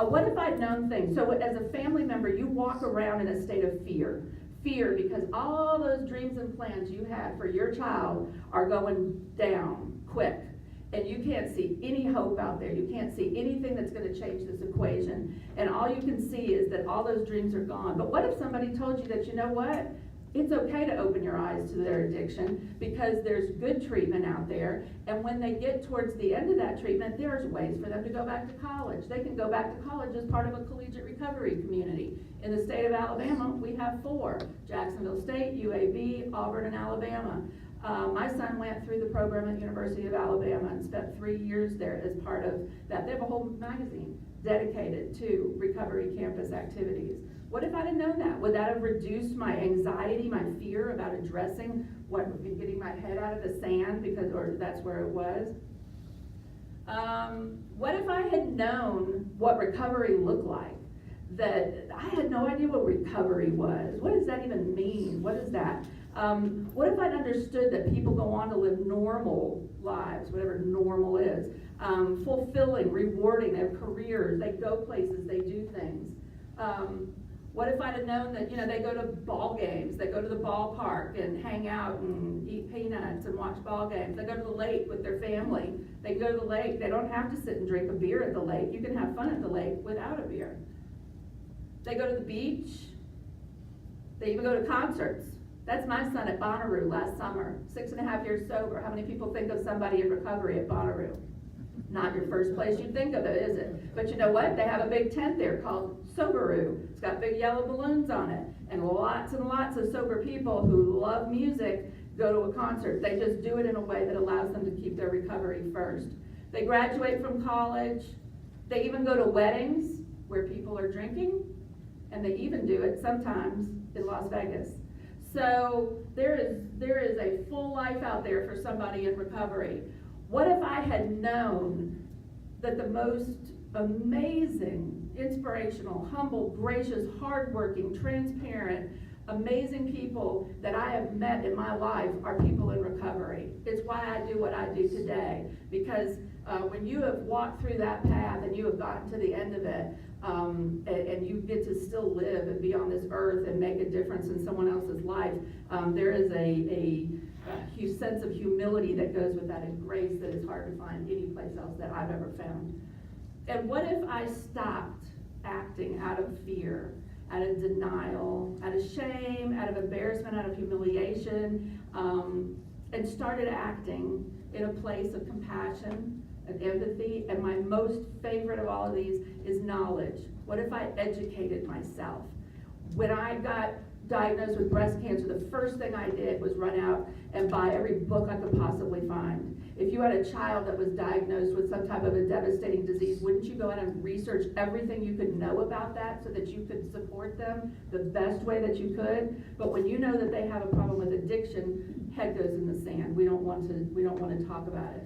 What if I'd known things? So as a family member, you walk around in a state of fear. Fear because all those dreams and plans you had for your child are going down quick. And you can't see any hope out there. You can't see anything that's going to change this equation. And all you can see is that all those dreams are gone. But what if somebody told you that, you know what? It's okay to open your eyes to their addiction because there's good treatment out there. And when they get towards the end of that treatment, there's ways for them to go back to college. They can go back to college as part of a collegiate recovery community. In the state of Alabama, we have 4. Jacksonville State, UAB, Auburn, and Alabama. My son went through the program at the University of Alabama and spent 3 years there as part of that. They have a whole magazine dedicated to recovery campus activities. What if I'd have known that? Would that have reduced my anxiety, my fear about addressing getting my head out of the sand or that's where it was? What if I had known what recovery looked like? That I had no idea what recovery was. What does that even mean? What is that? What if I'd understood that people go on to live normal lives, whatever normal is, fulfilling, rewarding, they have careers, they go places, they do things. What if I'd have known that, they go to ball games, they go to the ballpark and hang out and eat peanuts and watch ball games. They go to the lake with their family. They go to the lake. They don't have to sit and drink a beer at the lake. You can have fun at the lake without a beer. They go to the beach. They even go to concerts. That's my son at Bonnaroo last summer, 6.5 years sober. How many people think of somebody in recovery at Bonnaroo? Not your first place you'd think of it, is it? But you know what? They have a big tent there called Soberoo. It's got big yellow balloons on it. And lots of sober people who love music go to a concert. They just do it in a way that allows them to keep their recovery first. They graduate from college. They even go to weddings where people are drinking. And they even do it sometimes in Las Vegas. So there is a full life out there for somebody in recovery. What if I had known that the most amazing, inspirational, humble, gracious, hardworking, transparent, amazing people that I have met in my life are people in recovery? It's why I do what I do today. Because when you have walked through that path and you have gotten to the end of it, and you get to still live and be on this earth and make a difference in someone else's life, there is a huge sense of humility that goes with that, and grace that is hard to find any place else that I've ever found. And what if I stopped acting out of fear, out of denial, out of shame, out of embarrassment, out of humiliation, and started acting in a place of compassion and empathy? And my most favorite of all of these is knowledge. What if I educated myself? When I got diagnosed with breast cancer, the first thing I did was run out and buy every book I could possibly find. If you had a child that was diagnosed with some type of a devastating disease, wouldn't you go out and research everything you could know about that so that you could support them the best way that you could? But when you know that they have a problem with addiction, head goes in the sand. We don't want to talk about it.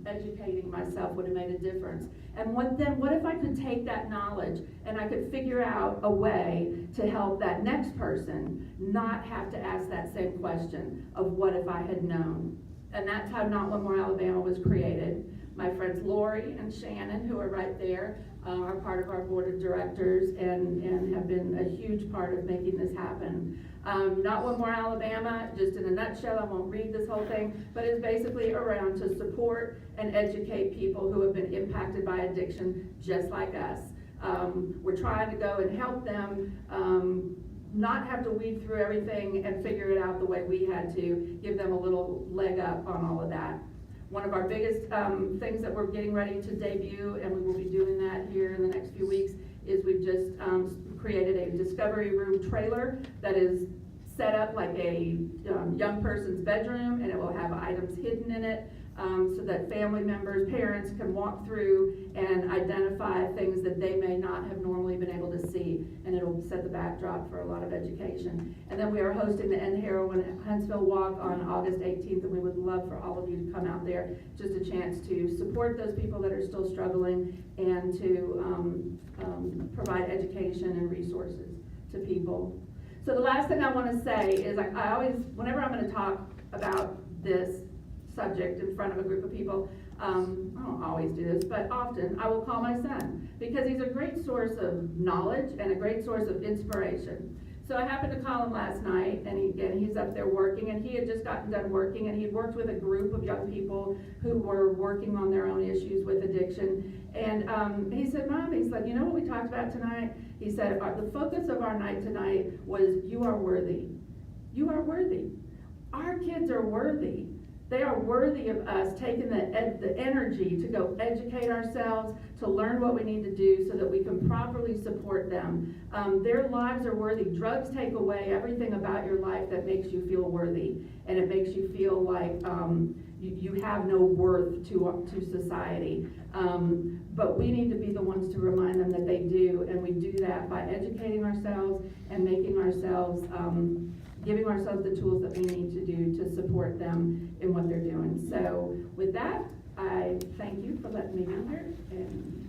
Educating myself would have made a difference. And what if I could take that knowledge and I could figure out a way to help that next person not have to ask that same question of what if I had known? And that's how Not One More Alabama was created. My friends Lori and Shannon, who are right there, are part of our board of directors and have been a huge part of making this happen. Not One More Alabama, just in a nutshell, I won't read this whole thing, but is basically around to support and educate people who have been impacted by addiction just like us. We're trying to go and help them not have to weed through everything and figure it out the way we had to, give them a little leg up on all of that. One of our biggest things that we're getting ready to debut, and we will be doing that here in the next few weeks, is we've just created a Discovery Room trailer that is set up like a young person's bedroom, and it will have items hidden in it so that family members, parents can walk through and identify things that they may not have normally been able to see, and it'll set the backdrop for a lot of education. And then we are hosting the End Heroin Huntsville Walk on August 18th, and we would love for all of you to come out there. Just a chance to support those people that are still struggling and to provide education and resources to people. So the last thing I want to say is I always, whenever I'm going to talk about this subject in front of a group of people, I don't always do this, but often I will call my son because he's a great source of knowledge and a great source of inspiration. So I happened to call him last night, and he's up there working, and he had just gotten done working, and he had worked with a group of young people who were working on their own issues with addiction. And he said, Mom, he's like, you know what we talked about tonight? He said, the focus of our night tonight was, you are worthy. You are worthy. Our kids are worthy. They are worthy of us taking the energy to go educate ourselves, to learn what we need to do so that we can properly support them. Their lives are worthy. Drugs take away everything about your life that makes you feel worthy, and it makes you feel like you have no worth to society. But we need to be the ones to remind them that they do, and we do that by educating ourselves and making ourselves giving ourselves the tools that we need to do to support them in what they're doing. So with that, I thank you for letting me be here, and